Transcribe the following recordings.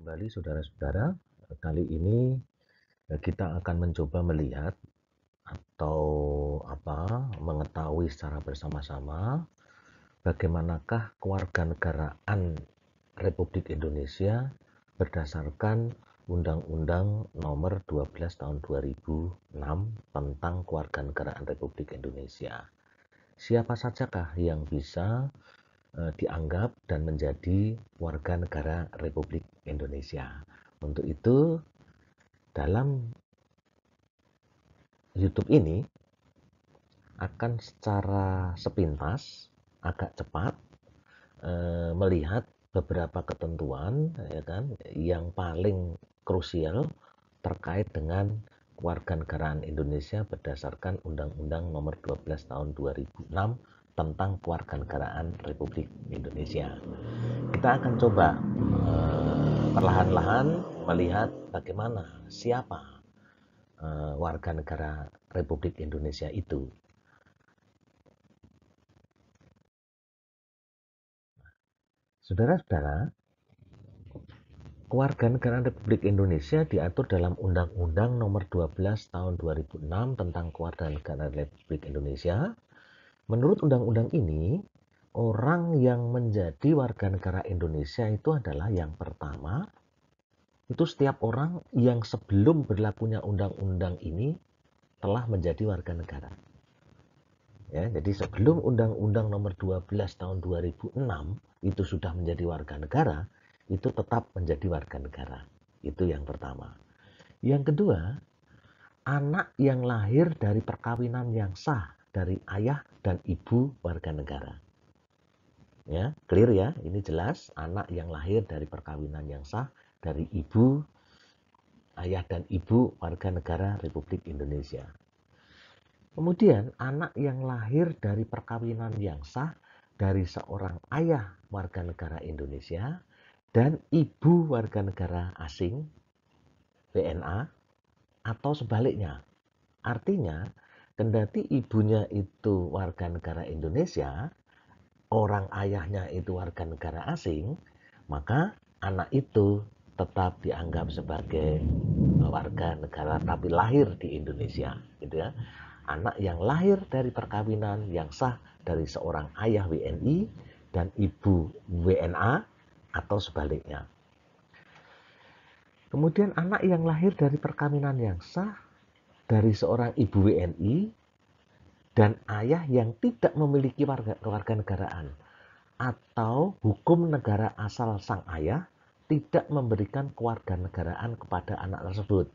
Kembali saudara-saudara, kali ini kita akan mencoba melihat atau mengetahui secara bersama-sama bagaimanakah kewarganegaraan Republik Indonesia berdasarkan Undang-Undang Nomor 12 Tahun 2006 tentang Kewarganegaraan Republik Indonesia. Siapa sajakah yang bisa dianggap dan menjadi warga negara Republik Indonesia? Untuk itu, dalam YouTube ini akan secara sepintas, agak cepat melihat beberapa ketentuan, ya kan, yang paling krusial terkait dengan kewarganegaraan Indonesia berdasarkan Undang-Undang Nomor 12 Tahun 2006 tentang Kewarganegaraan Republik Indonesia. Kita akan coba perlahan-lahan melihat bagaimana siapa warga negara Republik Indonesia itu. Saudara-saudara, kewarganegaraan Republik Indonesia diatur dalam Undang-Undang Nomor 12 Tahun 2006 tentang Kewarganegaraan Republik Indonesia. Menurut undang-undang ini, orang yang menjadi warga negara Indonesia itu adalah yang pertama, itu setiap orang yang sebelum berlakunya undang-undang ini telah menjadi warga negara. Ya, jadi sebelum Undang-Undang Nomor 12 Tahun 2006 itu sudah menjadi warga negara, itu tetap menjadi warga negara. Itu yang pertama. Yang kedua, anak yang lahir dari perkawinan yang sah dari ayah dan ibu warga negara. Ya, clear ya, ini jelas, anak yang lahir dari perkawinan yang sah dari ibu, ayah dan ibu warga negara Republik Indonesia. Kemudian anak yang lahir dari perkawinan yang sah dari seorang ayah warga negara Indonesia dan ibu warga negara asing WNA atau sebaliknya. Artinya, kendati ibunya itu warga negara Indonesia, orang ayahnya itu warga negara asing, maka anak itu tetap dianggap sebagai warga negara tapi lahir di Indonesia, gitu ya. Anak yang lahir dari perkawinan yang sah dari seorang ayah WNI dan ibu WNA atau sebaliknya. Kemudian anak yang lahir dari perkawinan yang sah dari seorang ibu WNI dan ayah yang tidak memiliki kewarganegaraan atau hukum negara asal sang ayah tidak memberikan kewarganegaraan kepada anak tersebut.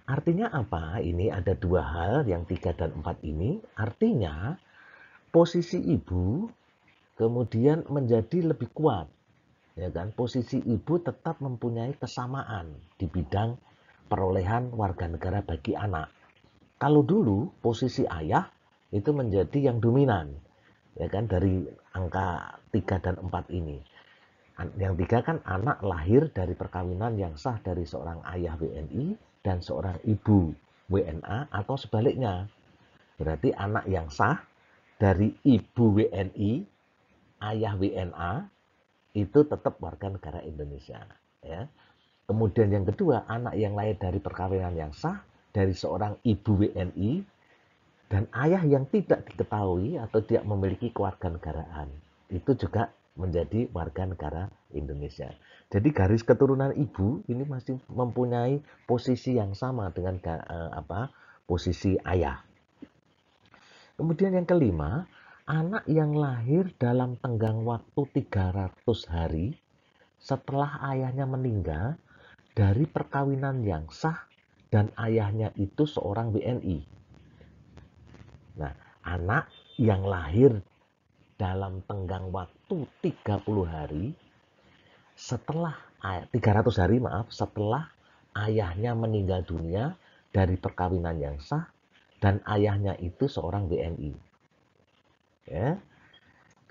Artinya apa? Ini ada dua hal, yang 3 dan 4 ini. Artinya posisi ibu kemudian menjadi lebih kuat. Ya kan? Posisi ibu tetap mempunyai kesamaan di bidang perolehan warga negara bagi anak. Kalau dulu posisi ayah itu menjadi yang dominan, ya kan, dari angka 3 dan 4 ini. Yang 3 kan anak lahir dari perkawinan yang sah dari seorang ayah WNI dan seorang ibu WNA atau sebaliknya. Berarti anak yang sah dari ibu WNI, ayah WNA itu tetap warga negara Indonesia. Ya. Kemudian yang kedua, anak yang lahir dari perkawinan yang sah dari seorang ibu WNI dan ayah yang tidak diketahui atau tidak memiliki kewarganegaraan. Itu juga menjadi warga negara Indonesia. Jadi garis keturunan ibu ini masih mempunyai posisi yang sama dengan posisi ayah. Kemudian yang kelima, anak yang lahir dalam tenggang waktu 300 hari setelah ayahnya meninggal dari perkawinan yang sah dan ayahnya itu seorang WNI. Nah, anak yang lahir dalam tenggang waktu 30 hari setelah 300 hari setelah ayahnya meninggal dunia dari perkawinan yang sah dan ayahnya itu seorang WNI. Ya.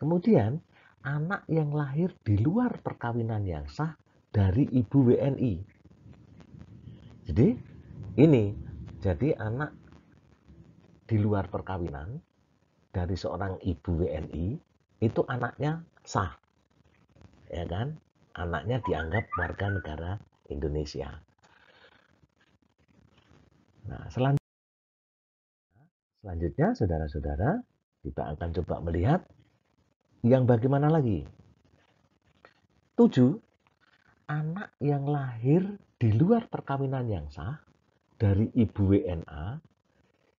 Kemudian anak yang lahir di luar perkawinan yang sah dari ibu WNI. Jadi ini, jadi anak di luar perkawinan dari seorang ibu WNI itu anaknya sah, ya kan? anaknya dianggap warga negara Indonesia. Nah, selanjutnya saudara-saudara, kita akan coba melihat yang bagaimana lagi. 7. Anak yang lahir di luar perkawinan yang sah dari ibu WNA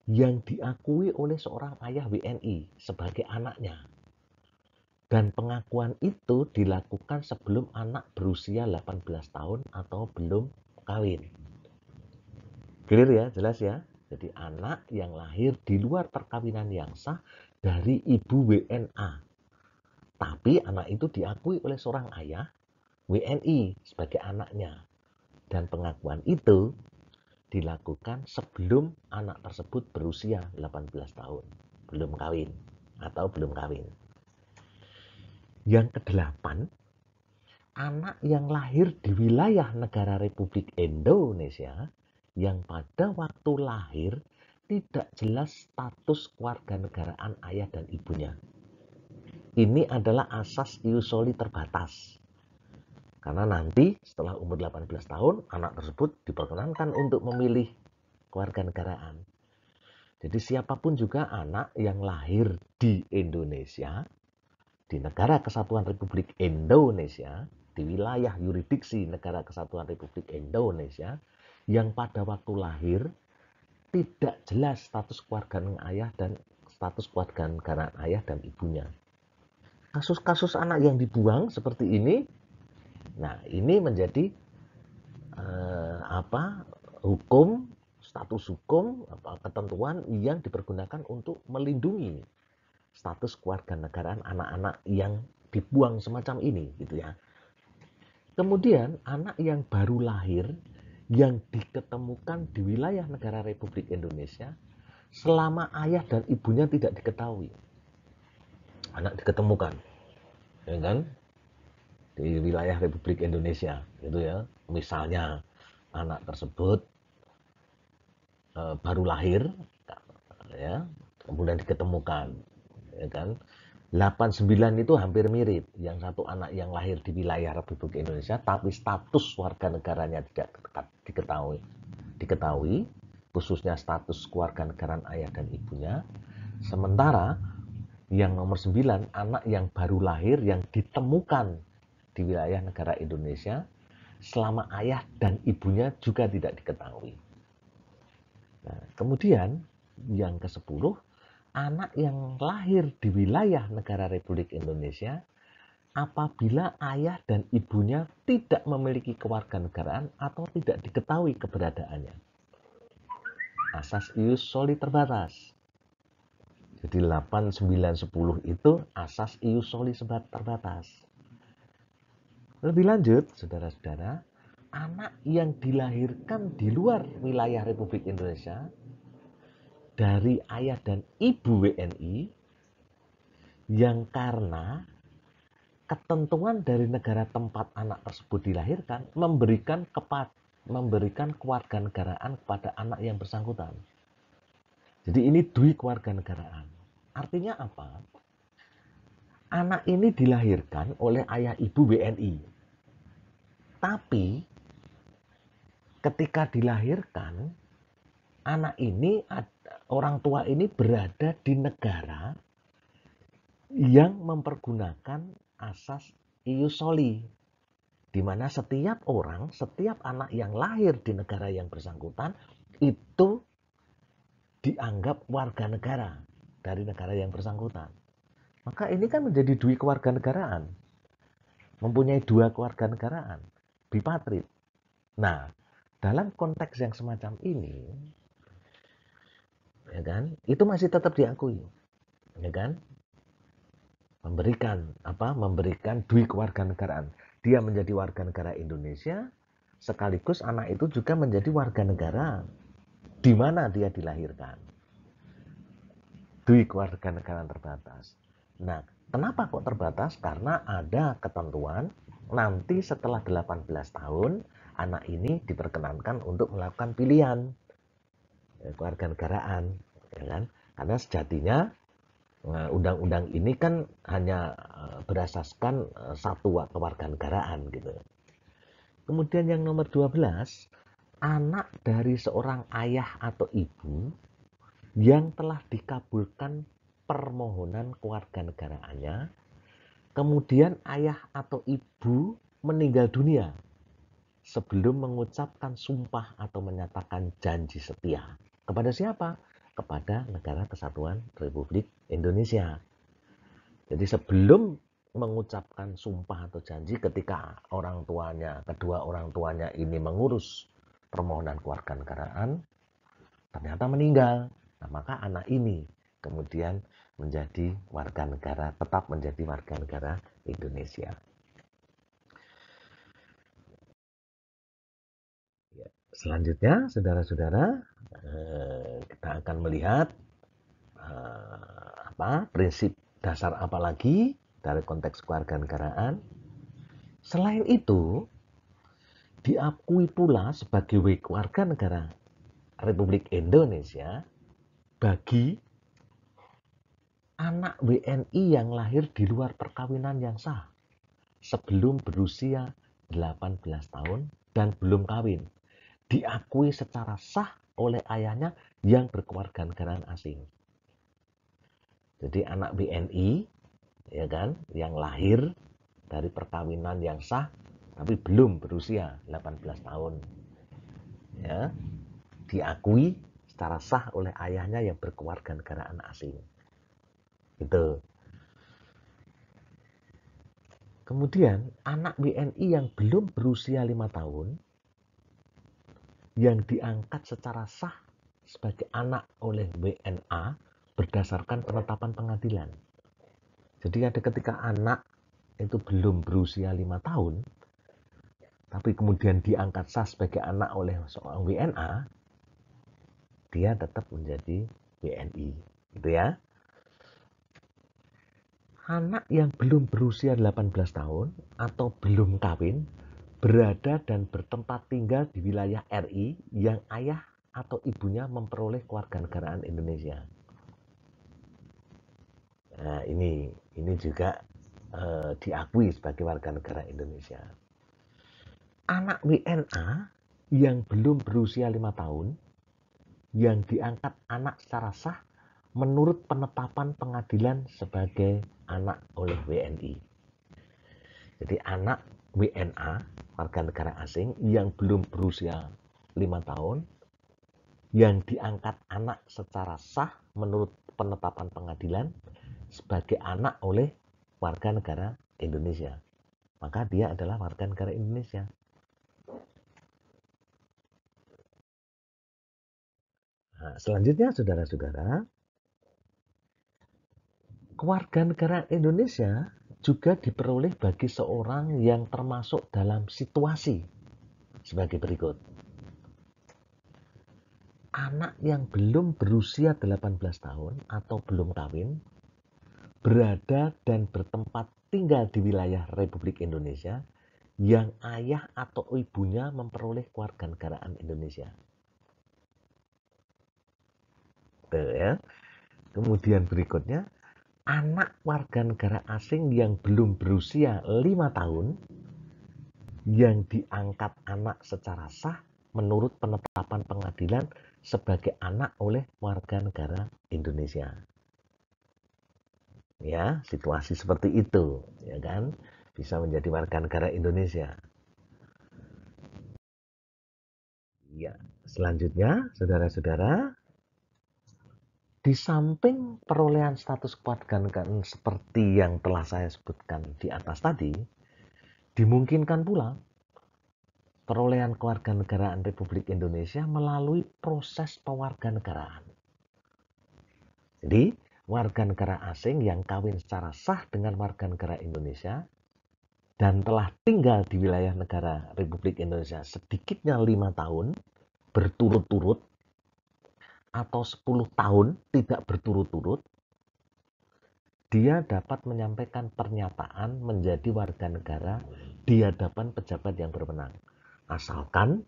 yang diakui oleh seorang ayah WNI sebagai anaknya. Dan pengakuan itu dilakukan sebelum anak berusia 18 tahun atau belum kawin. Clear ya, jelas ya? Jadi anak yang lahir di luar perkawinan yang sah dari ibu WNA. Tapi anak itu diakui oleh seorang ayah WNI sebagai anaknya. Dan pengakuan itu dilakukan sebelum anak tersebut berusia 18 tahun. Belum kawin atau belum kawin. Yang kedelapan, anak yang lahir di wilayah negara Republik Indonesia yang pada waktu lahir tidak jelas status kewarganegaraan ayah dan ibunya. Ini adalah asas ius soli terbatas. Karena nanti setelah umur 18 tahun, anak tersebut diperkenankan untuk memilih kewarganegaraan. Jadi siapapun juga anak yang lahir di Indonesia, di negara kesatuan Republik Indonesia, di wilayah yurisdiksi negara kesatuan Republik Indonesia, yang pada waktu lahir tidak jelas status kewarganegaraan ayah dan status kewarganegaraan ayah dan ibunya. Kasus-kasus anak yang dibuang seperti ini, nah ini menjadi hukum, status hukum, ketentuan yang dipergunakan untuk melindungi status kewarganegaraan anak-anak yang dibuang semacam ini, gitu ya. Kemudian anak yang baru lahir yang diketemukan di wilayah negara Republik Indonesia selama ayah dan ibunya tidak diketahui. Anak diketemukan, ya kan, di wilayah Republik Indonesia, gitu ya. Misalnya anak tersebut baru lahir, ya, kemudian diketemukan, ya kan. 89 itu hampir mirip. Yang satu anak yang lahir di wilayah Republik Indonesia tapi status warga negaranya tidak diketahui, khususnya status kewarganegaraan ayah dan ibunya. Sementara yang nomor 9, anak yang baru lahir yang ditemukan di wilayah negara Indonesia selama ayah dan ibunya juga tidak diketahui. Nah, kemudian yang ke-10, anak yang lahir di wilayah negara Republik Indonesia apabila ayah dan ibunya tidak memiliki kewarganegaraan atau tidak diketahui keberadaannya. Asas ius soli terbatas. Jadi 8, 9, 10 itu asas ius soli terbatas. Lebih lanjut, saudara-saudara, anak yang dilahirkan di luar wilayah Republik Indonesia dari ayah dan ibu WNI yang karena ketentuan dari negara tempat anak tersebut dilahirkan memberikan kewarganegaraan kepada anak yang bersangkutan. Jadi ini dui kewarganegaraan. Artinya apa? Anak ini dilahirkan oleh ayah ibu WNI. Tapi ketika dilahirkan, anak ini, orang tua ini berada di negara yang mempergunakan asas ius soli, di mana setiap anak yang lahir di negara yang bersangkutan itu dianggap warga negara dari negara yang bersangkutan. Maka ini kan menjadi dui kewarganegaraan, mempunyai dua kewarganegaraan, bipatrit. Nah, dalam konteks yang semacam ini, ya kan, itu masih tetap diakui, ya kan, memberikan dui kewarganegaraan. Dia menjadi warga negara Indonesia, sekaligus anak itu juga menjadi warga negara di mana dia dilahirkan. Dui kewarganegaraan terbatas. Nah, kenapa kok terbatas? Karena ada ketentuan nanti setelah 18 tahun anak ini diperkenankan untuk melakukan pilihan kewarganegaraan, ya kan? Karena sejatinya undang-undang ini kan hanya berasaskan satu kewarganegaraan gitu. Kemudian yang nomor 12, anak dari seorang ayah atau ibu yang telah dikabulkan permohonan kewarganegaraannya, kemudian ayah atau ibu meninggal dunia sebelum mengucapkan sumpah atau menyatakan janji setia. Kepada siapa? Kepada Negara Kesatuan Republik Indonesia. Jadi sebelum mengucapkan sumpah atau janji, ketika kedua orang tuanya ini mengurus permohonan kewarganegaraan, ternyata meninggal. Nah, maka anak ini kemudian menjadi warga negara, tetap menjadi warga negara Indonesia. Selanjutnya, saudara-saudara, kita akan melihat prinsip dasar apa lagi dari konteks kewarganegaraan. Selain itu, diakui pula sebagai warga negara Republik Indonesia bagi anak WNI yang lahir di luar perkawinan yang sah sebelum berusia 18 tahun dan belum kawin, diakui secara sah oleh ayahnya yang berkewarganegaraan asing. Jadi anak WNI, ya kan, yang lahir dari perkawinan yang sah tapi belum berusia 18 tahun, ya, diakui secara sah oleh ayahnya yang berkewarganegaraan asing. Gitu. Kemudian anak WNI yang belum berusia 5 tahun yang diangkat secara sah sebagai anak oleh WNA berdasarkan penetapan pengadilan. Jadi ada ketika anak itu belum berusia 5 tahun, tapi kemudian diangkat sah sebagai anak oleh seorang WNA, dia tetap menjadi WNI. Gitu ya. Anak yang belum berusia 18 tahun atau belum kawin berada dan bertempat tinggal di wilayah RI yang ayah atau ibunya memperoleh kewarganegaraan Indonesia. Nah, ini juga diakui sebagai warga negara Indonesia. Anak WNA yang belum berusia 5 tahun yang diangkat anak secara sah menurut penetapan pengadilan sebagai anak oleh WNI. Jadi anak WNA, warga negara asing yang belum berusia 5 tahun, yang diangkat anak secara sah menurut penetapan pengadilan sebagai anak oleh warga negara Indonesia. Maka dia adalah warga negara Indonesia. Nah, selanjutnya saudara-saudara, kewarganegaraan Indonesia juga diperoleh bagi seorang yang termasuk dalam situasi sebagai berikut. Anak yang belum berusia 18 tahun atau belum kawin berada dan bertempat tinggal di wilayah Republik Indonesia yang ayah atau ibunya memperoleh kewarganegaraan Indonesia. Tuh ya. Kemudian berikutnya, anak warga negara asing yang belum berusia 5 tahun yang diangkat anak secara sah menurut penetapan pengadilan sebagai anak oleh warga negara Indonesia. Ya, situasi seperti itu, ya kan, bisa menjadi warga negara Indonesia. Ya, selanjutnya, saudara-saudara, di samping perolehan status kewarganegaraan seperti yang telah saya sebutkan di atas tadi, dimungkinkan pula perolehan kewarganegaraan Republik Indonesia melalui proses pewarganegaraan. Jadi, warga negara asing yang kawin secara sah dengan warga negara Indonesia dan telah tinggal di wilayah negara Republik Indonesia sedikitnya 5 tahun berturut-turut atau 10 tahun tidak berturut-turut, dia dapat menyampaikan pernyataan menjadi warga negara di hadapan pejabat yang berwenang. Asalkan,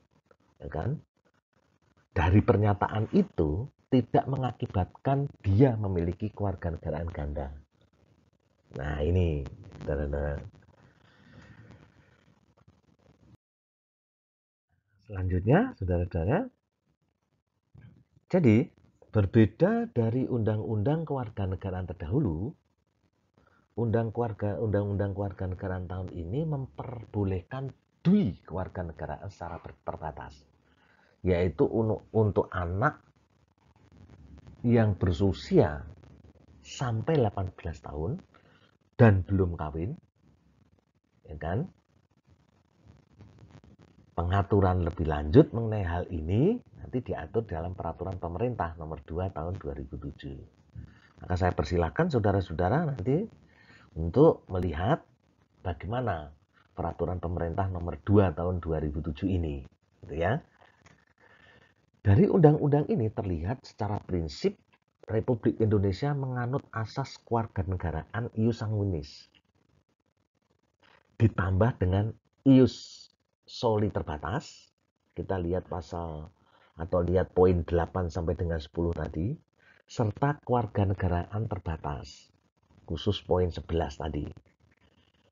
ya kan, dari pernyataan itu tidak mengakibatkan dia memiliki kewarganegaraan ganda. Nah, ini saudara-saudara. Selanjutnya, saudara-saudara, jadi berbeda dari undang-undang kewarganegaraan terdahulu, undang-undang kewarganegaraan tahun ini memperbolehkan dui kewarganegaraan secara terbatas, yaitu untuk anak yang berusia sampai 18 tahun dan belum kawin, ya kan? Pengaturan lebih lanjut mengenai hal ini nanti diatur dalam peraturan pemerintah nomor 2 tahun 2007. Maka saya persilakan saudara-saudara nanti untuk melihat bagaimana peraturan pemerintah nomor 2 tahun 2007 ini, gitu ya. Dari undang-undang ini terlihat secara prinsip Republik Indonesia menganut asas kewarganegaraan ius sanguinis ditambah dengan ius soli terbatas. Kita lihat pasal atau lihat poin 8 sampai dengan 10 tadi, serta kewarganegaraan terbatas, khusus poin 11 tadi.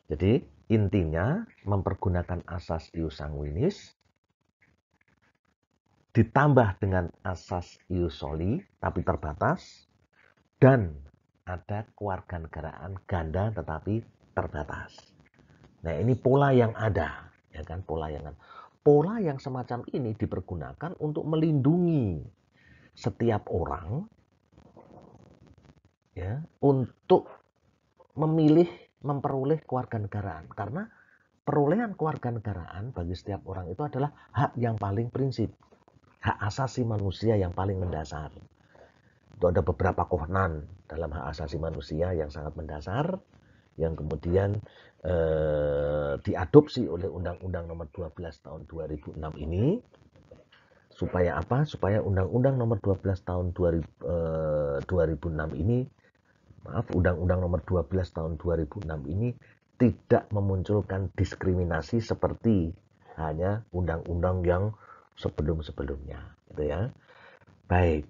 Jadi intinya mempergunakan asas ius sanguinis ditambah dengan asas ius soli tapi terbatas, dan ada kewarganegaraan ganda tetapi terbatas. Nah, ini pola yang ada, ya kan, pola yang semacam ini dipergunakan untuk melindungi setiap orang, ya, untuk memperoleh kewarganegaraan, karena perolehan kewarganegaraan bagi setiap orang itu adalah hak yang paling prinsip, hak asasi manusia yang paling mendasar. Itu ada beberapa kohnan dalam hak asasi manusia yang sangat mendasar, yang kemudian diadopsi oleh Undang-Undang Nomor 12 Tahun 2006 ini, supaya apa? Supaya Undang-Undang Nomor 12 Tahun 2006 ini, Undang-Undang Nomor 12 Tahun 2006 ini tidak memunculkan diskriminasi seperti hanya undang-undang yang sebelum-sebelumnya, gitu ya. Baik.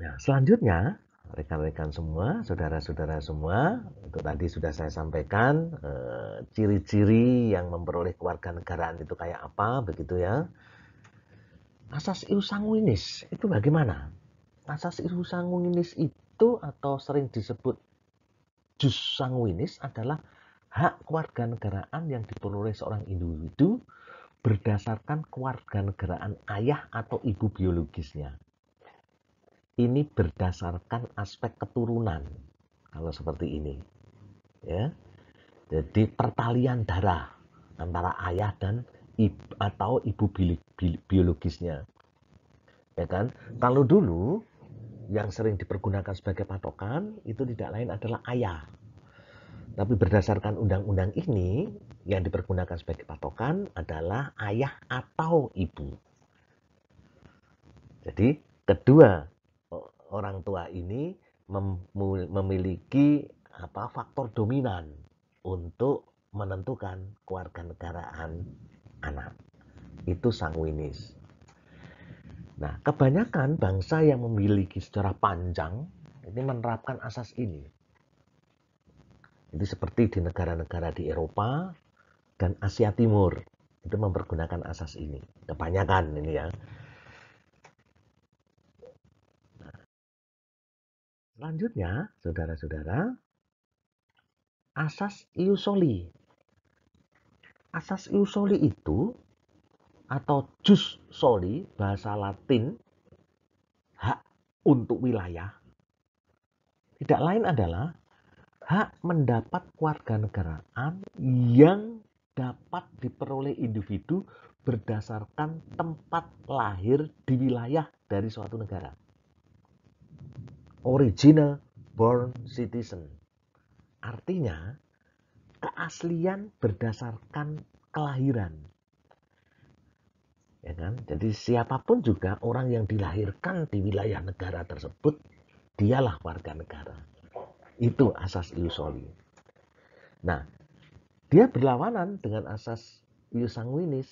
Nah, selanjutnya, rekan-rekan semua, saudara-saudara semua, itu tadi sudah saya sampaikan ciri-ciri yang memperoleh kewarganegaraan itu kayak apa, begitu ya. Asas ius sanguinis itu bagaimana? Asas ius sanguinis itu atau sering disebut jus sanguinis adalah hak kewarganegaraan yang diperoleh seorang individu berdasarkan kewarganegaraan ayah atau ibu biologisnya. Ini berdasarkan aspek keturunan, kalau seperti ini, ya. Jadi pertalian darah antara ayah dan atau ibu biologisnya, ya kan. Kalau dulu yang sering dipergunakan sebagai patokan itu tidak lain adalah ayah, tapi berdasarkan undang-undang ini yang dipergunakan sebagai patokan adalah ayah atau ibu. Jadi kedua orang tua ini memiliki faktor dominan untuk menentukan kewarganegaraan anak. Itu sanguinis. Nah, kebanyakan bangsa yang memiliki sejarah panjang ini menerapkan asas ini. Jadi seperti di negara-negara di Eropa dan Asia Timur itu mempergunakan asas ini. Kebanyakan ini ya. Selanjutnya, saudara-saudara, asas ius soli. Asas ius soli itu atau jus soli, bahasa Latin hak untuk wilayah, tidak lain adalah hak mendapat kewarganegaraan yang dapat diperoleh individu berdasarkan tempat lahir di wilayah dari suatu negara. Original born citizen. Artinya, keaslian berdasarkan kelahiran. Ya kan? Jadi siapapun juga orang yang dilahirkan di wilayah negara tersebut, dialah warga negara. Itu asas ius soli. Nah, dia berlawanan dengan asas ius sanguinis,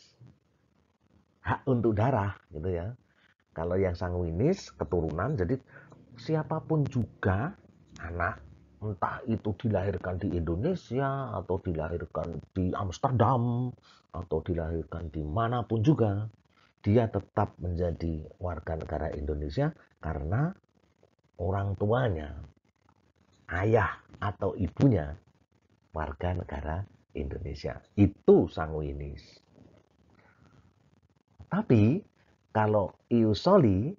hak untuk darah, gitu ya. Kalau yang sanguinis keturunan, jadi siapapun juga anak, entah itu dilahirkan di Indonesia atau dilahirkan di Amsterdam atau dilahirkan di manapun juga, dia tetap menjadi warga negara Indonesia karena orang tuanya, ayah atau ibunya warga negara Indonesia. Itu sanguinis. Tapi kalau ius soli,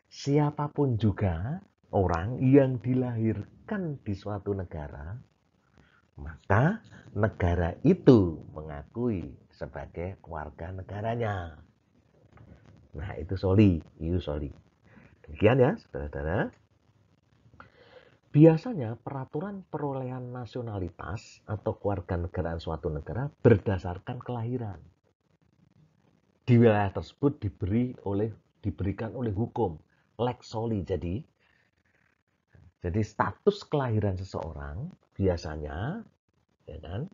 siapapun juga orang yang dilahirkan di suatu negara, maka negara itu mengakui sebagai warga negaranya. Nah, itu soli, ius soli. Demikian ya, saudara-saudara. Biasanya peraturan perolehan nasionalitas atau kewarganegaraan suatu negara berdasarkan kelahiran. Di wilayah tersebut diberikan oleh hukum lex soli. Jadi status kelahiran seseorang biasanya, ya kan,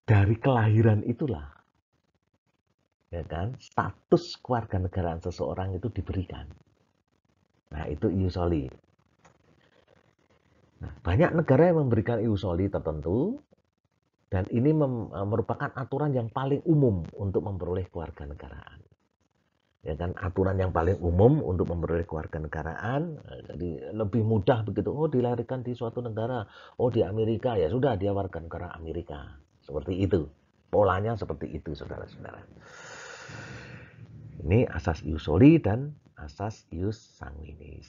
dari kelahiran itulah, ya kan, status kewarganegaraan seseorang itu diberikan. Nah, itu ius soli. Nah, banyak negara yang memberikan ius soli tertentu, dan ini merupakan aturan yang paling umum untuk memperoleh kewarganegaraan. Ya kan, aturan yang paling umum untuk memperoleh kewarganegaraan. Jadi lebih mudah begitu. Oh, dilahirkan di suatu negara. Oh, di Amerika, ya sudah dia warga negara Amerika. Seperti itu. Polanya seperti itu, saudara-saudara. Ini asas ius soli dan asas ius sanguinis.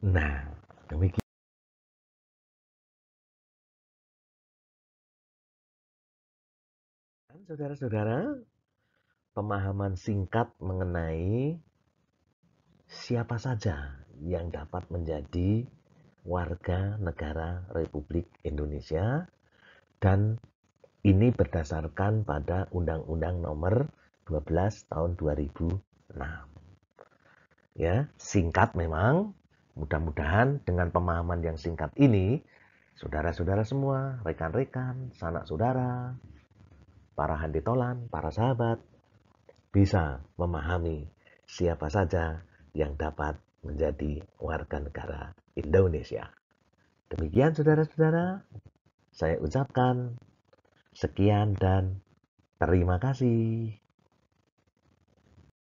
Nah, demikian. Saudara-saudara, pemahaman singkat mengenai siapa saja yang dapat menjadi warga negara Republik Indonesia, dan ini berdasarkan pada Undang-Undang Nomor 12 Tahun 2006. Ya, singkat memang. Mudah-mudahan dengan pemahaman yang singkat ini, saudara-saudara semua, rekan-rekan, sanak saudara, para handitolan, para sahabat, bisa memahami siapa saja yang dapat menjadi warga negara Indonesia. Demikian saudara-saudara, saya ucapkan sekian dan terima kasih.